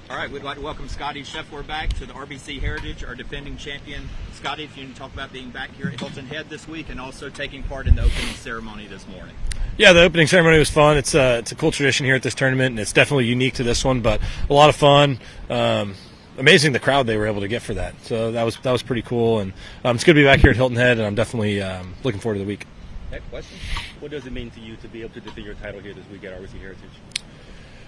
All right, we'd like to welcome Scottie Scheffler back to the RBC Heritage, our defending champion. Scottie, if you can talk about being back here at Hilton Head this week and also taking part in the opening ceremony this morning. Yeah, the opening ceremony was fun. It's a cool tradition here at this tournament, and it's definitely unique to this one, but a lot of fun. Amazing the crowd they were able to get for that. So that was pretty cool, and it's good to be back here at Hilton Head, and I'm definitely looking forward to the week. Next question. What does it mean to you to be able to defend your title here this week at RBC Heritage?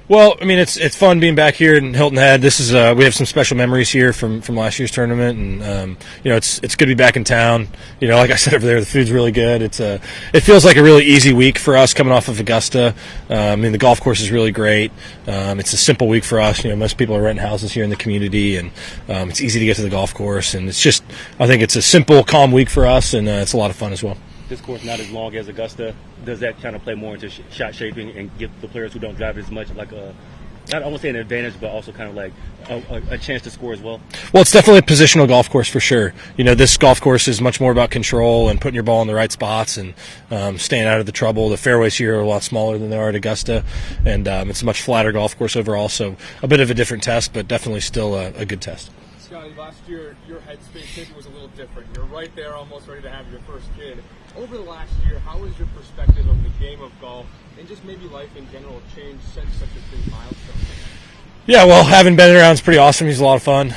Well, I mean, it's fun being back here in Hilton Head. This is we have some special memories here from last year's tournament, and it's good to be back in town. Like I said over there, the food's really good. It feels like a really easy week for us coming off of Augusta. I mean, the golf course is really great. It's a simple week for us. Most people are renting houses here in the community, and it's easy to get to the golf course. And I think it's a simple, calm week for us, and it's a lot of fun as well. This course not as long as Augusta. Does that kind of play more into shot shaping and give the players who don't drive it as much like I won't say an advantage, but also kind of like a chance to score as well? Well, it's definitely a positional golf course for sure. This golf course is much more about control and putting your ball in the right spots and staying out of the trouble. The fairways here are a lot smaller than they are at Augusta, and it's a much flatter golf course overall, so a bit of a different test, but definitely still a good test. Scottie, last year your headspace maybe was a little different. You're right there almost ready to have your first kid. Over the last year, how has your perspective of the game of golf and just maybe life in general changed since such a big milestone? Yeah, well, having Ben around is pretty awesome. He's a lot of fun.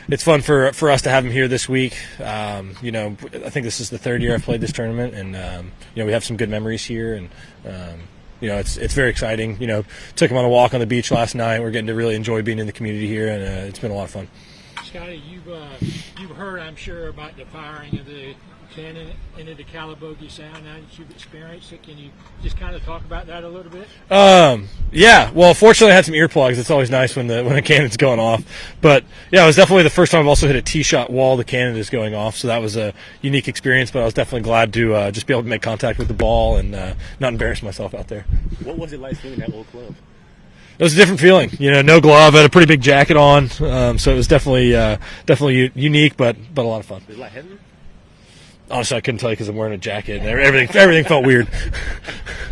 It's fun for us to have him here this week. I think this is the third year I've played this tournament, and we have some good memories here, and it's very exciting. Took him on a walk on the beach last night. We're getting to really enjoy being in the community here, and it's been a lot of fun. Scottie, you've heard, I'm sure, about the firing of the cannon into the Calabogie Sound now that you've experienced it. Can you just kind of talk about that a little bit? Yeah. Well, fortunately, I had some earplugs. It's always nice when the cannon's going off. But yeah, it was definitely the first time I've also hit a tee shot while the cannon is going off. So that was a unique experience. But I was definitely glad to just be able to make contact with the ball and not embarrass myself out there. What was it like swinging that old club? It was a different feeling. No glove. I had a pretty big jacket on, so it was definitely unique, but a lot of fun. Was it a lot heavier? Honestly, I couldn't tell you because I'm wearing a jacket, and everything felt weird.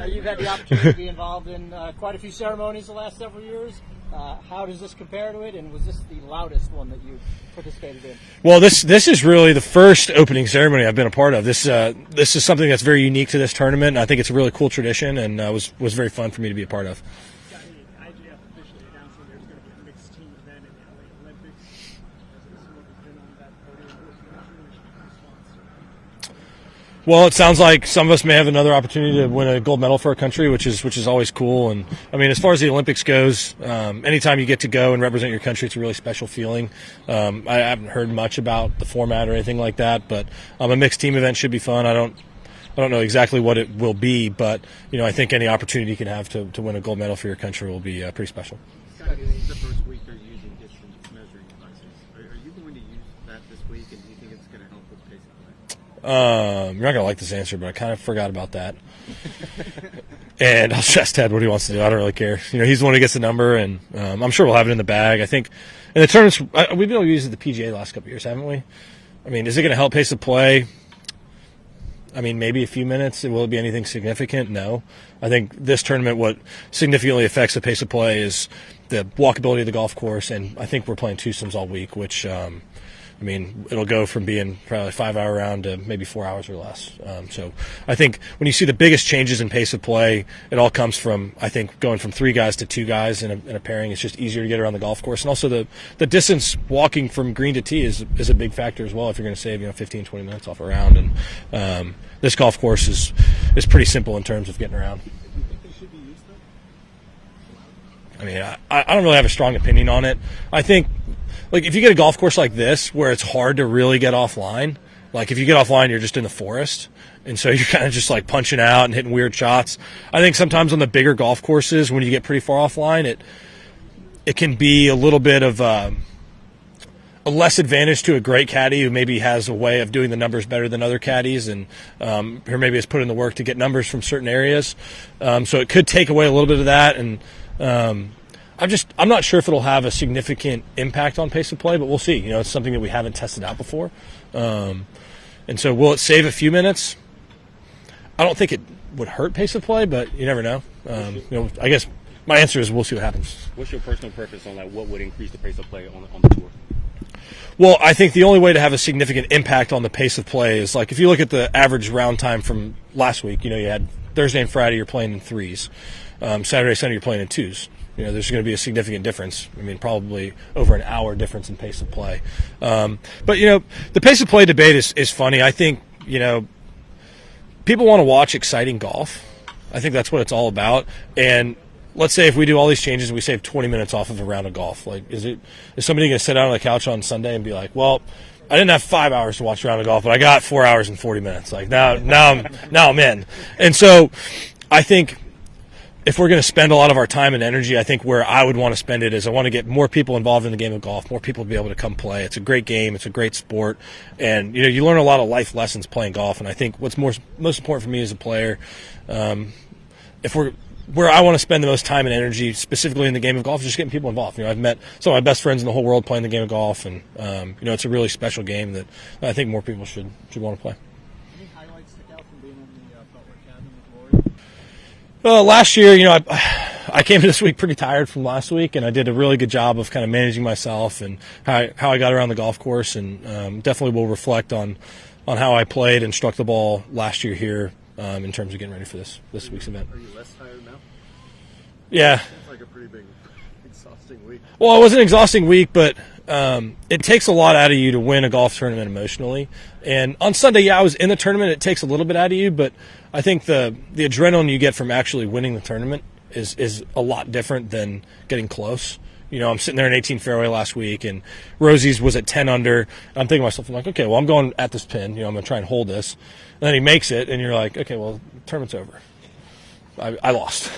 You've had the opportunity to be involved in quite a few ceremonies the last several years. How does this compare to it, and was this the loudest one that you participated in? Well, this is really the first opening ceremony I've been a part of. This is something that's very unique to this tournament, and I think it's a really cool tradition, and was very fun for me to be a part of. Well, it sounds like some of us may have another opportunity to win a gold medal for our country, which is always cool. And I mean, as far as the Olympics goes, anytime you get to go and represent your country, it's a really special feeling. I haven't heard much about the format or anything like that, but a mixed team event should be fun. I don't know exactly what it will be, but I think any opportunity you can have to win a gold medal for your country will be pretty special. Scottie, this is the first week you're using distance measuring devices. Are you going to use that this week, and do you think it's going to help with pace of play? You're not going to like this answer, but I kind of forgot about that. And I'll just ask Ted what he wants to do. I don't really care. He's the one who gets the number, and I'm sure we'll have it in the bag. I think in the tournaments, we've been able to use it at the PGA the last couple of years, haven't we? I mean, is it going to help pace of play? I mean, maybe a few minutes. Will it be anything significant? No. I think this tournament, what significantly affects the pace of play is the walkability of the golf course, and I think we're playing twosomes all week, which it'll go from being probably a 5-hour round to maybe 4 hours or less. So I think when you see the biggest changes in pace of play, it all comes from, I think, going from 3 guys to 2 guys in a pairing. It's just easier to get around the golf course. And also the distance walking from green to tee is a big factor as well if you're going to save 15, 20 minutes off a round. And this golf course is pretty simple in terms of getting around. Do you think they should be used though? I mean, I don't really have a strong opinion on it. I think, if you get a golf course like this where it's hard to really get offline, like if you get offline, you're just in the forest, and so you're kind of just punching out and hitting weird shots. I think sometimes on the bigger golf courses, when you get pretty far offline, it can be a little bit of a less advantage to a great caddy who maybe has a way of doing the numbers better than other caddies, and who maybe has put in the work to get numbers from certain areas. So it could take away a little bit of that, and I'm not sure if it'll have a significant impact on pace of play, but we'll see. It's something that we haven't tested out before. And so will it save a few minutes? I don't think it would hurt pace of play, but you never know. I guess my answer is we'll see what happens. What's your personal preference on like what would increase the pace of play on the tour? Well, I think the only way to have a significant impact on the pace of play is like if you look at the average round time from last week. You had Thursday and Friday you're playing in 3s, Saturday, Sunday you're playing in 2s. There's going to be a significant difference. I mean, probably over an hour difference in pace of play. But the pace of play debate is funny. I think people want to watch exciting golf. I think that's what it's all about. And let's say if we do all these changes and we save 20 minutes off of a round of golf, like is somebody going to sit down on the couch on Sunday and be like, well, I didn't have 5 hours to watch a round of golf, but I got 4 hours and 40 minutes. Like now I'm in. And so I think if we're going to spend a lot of our time and energy, I think where I would want to spend it is I want to get more people involved in the game of golf, more people to be able to come play. It's a great game. It's a great sport. And, you learn a lot of life lessons playing golf. And I think what's most important for me as a player, where I want to spend the most time and energy specifically in the game of golf is just getting people involved. I've met some of my best friends in the whole world playing the game of golf. And, it's a really special game that I think more people should want to play. Any highlights stick out from being in the Butler cabin with Rory? Last year, I came to this week pretty tired from last week, and I did a really good job of kind of managing myself and how I got around the golf course, and definitely will reflect on how I played and struck the ball last year here in terms of getting ready for this week's event. Are you less tired now? Yeah. It's like a pretty big, exhausting week. Well, it was an exhausting week, but it takes a lot out of you to win a golf tournament emotionally. And on Sunday, I was in the tournament. It takes a little bit out of you, but I think the adrenaline you get from actually winning the tournament is a lot different than getting close. I'm sitting there in 18 fairway last week, and Rosie's was at 10 under. I'm thinking to myself, I'm like, okay, well, I'm going at this pin. I'm going to try and hold this. And then he makes it, and you're like, okay, well, the tournament's over. I lost.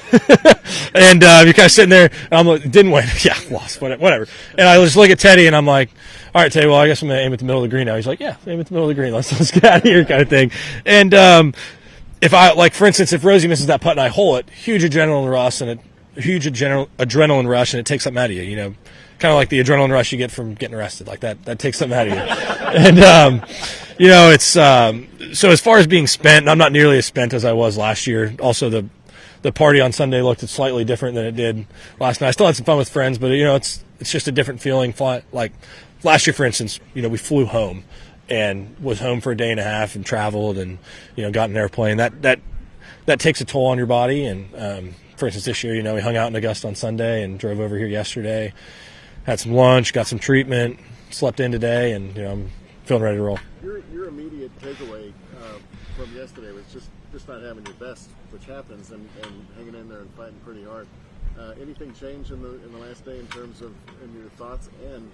And you're kind of sitting there, and I'm like, didn't win. Yeah, lost, whatever. And I just look at Teddy, and I'm like, all right, Teddy, well, I guess I'm going to aim at the middle of the green now. He's like, yeah, aim at the middle of the green. Let's get out of here kind of thing. And if I, like, for instance, if Rosie misses that putt and I hole it, huge adrenaline rush, and it takes something out of you, kind of like the adrenaline rush you get from getting arrested. Like that takes something out of you. And, it's so as far as being spent, I'm not nearly as spent as I was last year. Also, the party on Sunday looked slightly different than it did last night. I still had some fun with friends, but, it's just a different feeling. Like last year, for instance, we flew home and was home for a day and a half and traveled and, got in an airplane. That takes a toll on your body. And, for instance, this year, we hung out in Augusta on Sunday and drove over here yesterday, had some lunch, got some treatment, slept in today, and, I'm feeling ready to roll. Your immediate takeaway from yesterday was just not having your best, which happens, and hanging in there and fighting pretty hard. Anything change in the last day in terms of your thoughts? And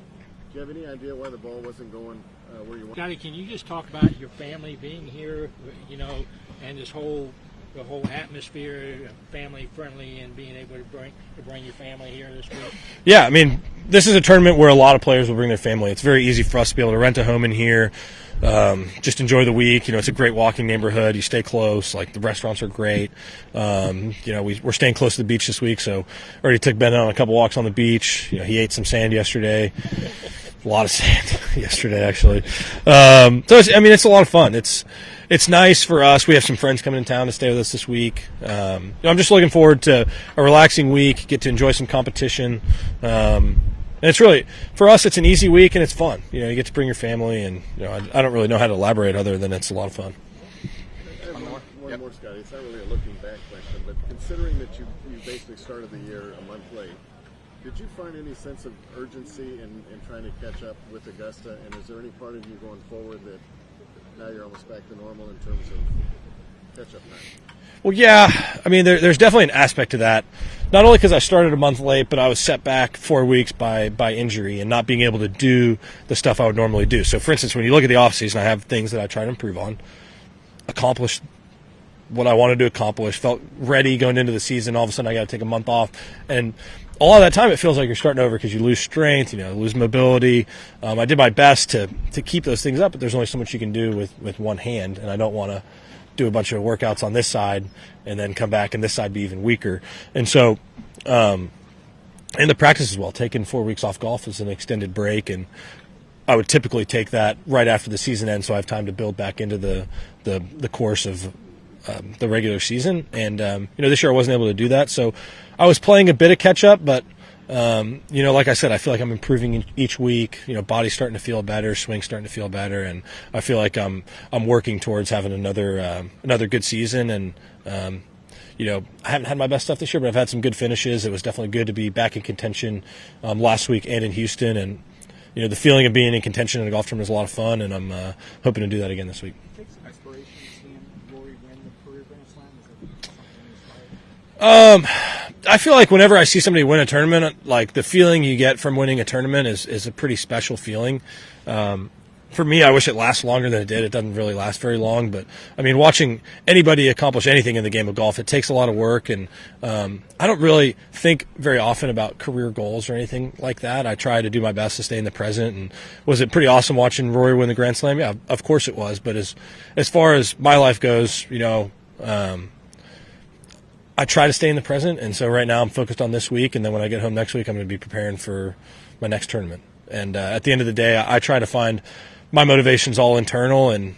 do you have any idea why the ball wasn't going where you want? Scottie, can you just talk about your family being here, and the whole atmosphere, family friendly, and being able to bring your family here this week? Yeah, I mean, this is a tournament where a lot of players will bring their family. It's very easy for us to be able to rent a home in here, just enjoy the week. It's a great walking neighborhood. You stay close. Like, the restaurants are great. We're staying close to the beach this week, so already took Ben on a couple walks on the beach. He ate some sand yesterday. A lot of sand yesterday, actually. It's a lot of fun. It's nice for us. We have some friends coming in town to stay with us this week. I'm just looking forward to a relaxing week, get to enjoy some competition. And it's really, for us, it's an easy week and it's fun. You get to bring your family, and I don't really know how to elaborate other than it's a lot of fun. One more, Scottie. It's not really a looking back question, but considering that you basically started the year a month late, did you find any sense of urgency in trying to catch up with Augusta? And is there any part of you going forward that now you're almost back to normal in terms of catch-up time? Well, yeah. I mean, there's definitely an aspect to that. Not only because I started a month late, but I was set back 4 weeks by injury and not being able to do the stuff I would normally do. So, for instance, when you look at the offseason, I have things that I try to improve on, accomplished what I wanted to accomplish, felt ready going into the season. All of a sudden, I got to take a month off. And all of that time, it feels like you're starting over because you lose strength, lose mobility. I did my best to keep those things up, but there's only so much you can do with one hand, and I don't want to do a bunch of workouts on this side and then come back and this side be even weaker. And so, and the practice as well, taking 4 weeks off golf is an extended break, and I would typically take that right after the season ends, so I have time to build back into the course of the regular season. And this year I wasn't able to do that, so I was playing a bit of catch up. But like I said, I feel like I'm improving each week. Body's starting to feel better, swing's starting to feel better, and I feel like I'm working towards having another good season. And I haven't had my best stuff this year, but I've had some good finishes. It was definitely good to be back in contention last week and in Houston. And the feeling of being in contention in a golf tournament is a lot of fun, and I'm hoping to do that again this week. Take some inspiration seeing Rory win the career Grand Slam. Is it something inspiring? I feel like whenever I see somebody win a tournament, like the feeling you get from winning a tournament is a pretty special feeling. For me, I wish it lasts longer than it did. It doesn't really last very long, but I mean, watching anybody accomplish anything in the game of golf, it takes a lot of work, and I don't really think very often about career goals or anything like that. I try to do my best to stay in the present. And was it pretty awesome watching Rory win the Grand Slam? Yeah, of course it was. But as far as my life goes, I try to stay in the present, and so right now I'm focused on this week, and then when I get home next week, I'm going to be preparing for my next tournament. And at the end of the day, I try to find my motivation's all internal, and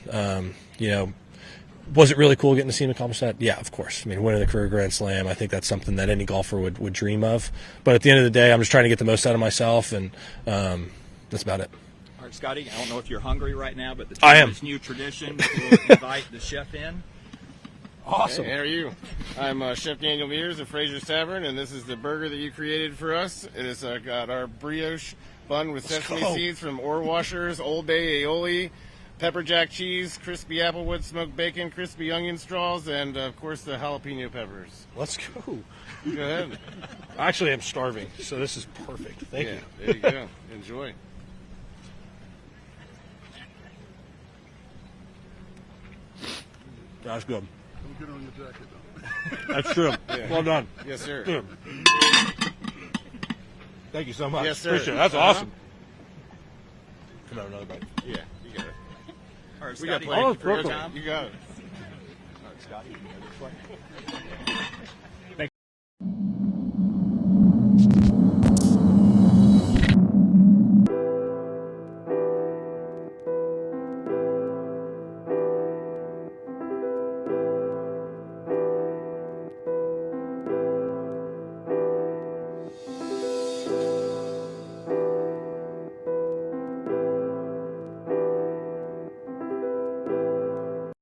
was it really cool getting to see him accomplish that? Yeah, of course. I mean, winning the career Grand Slam, I think that's something that any golfer would dream of. But at the end of the day, I'm just trying to get the most out of myself, and that's about it. All right, Scottie, I don't know if you're hungry right now, but I am. This new tradition, we'll invite the chef in. Awesome. Hey, how are you? I'm Chef Daniel Mears of Fraser's Tavern, and this is the burger that you created for us. It has got our brioche bun with sesame seeds from Ore Washers, Old Bay aioli, pepper jack cheese, crispy applewood smoked bacon, crispy onion straws, and, of course, the jalapeno peppers. Let's go. Go ahead. Actually, I'm starving, so this is perfect. Thank you. There you go. Enjoy. That's good. Don't get on your jacket, though. That's true. Yeah. Well done. Yes, sir. Good. Thank you so much. Yes, sir. Appreciate it. That's awesome. Come on, another bite. Yeah, you got it. All right, We got Scottie, plenty. thank you for your perfect. time. You got it. All right, Scottie, you can go this way.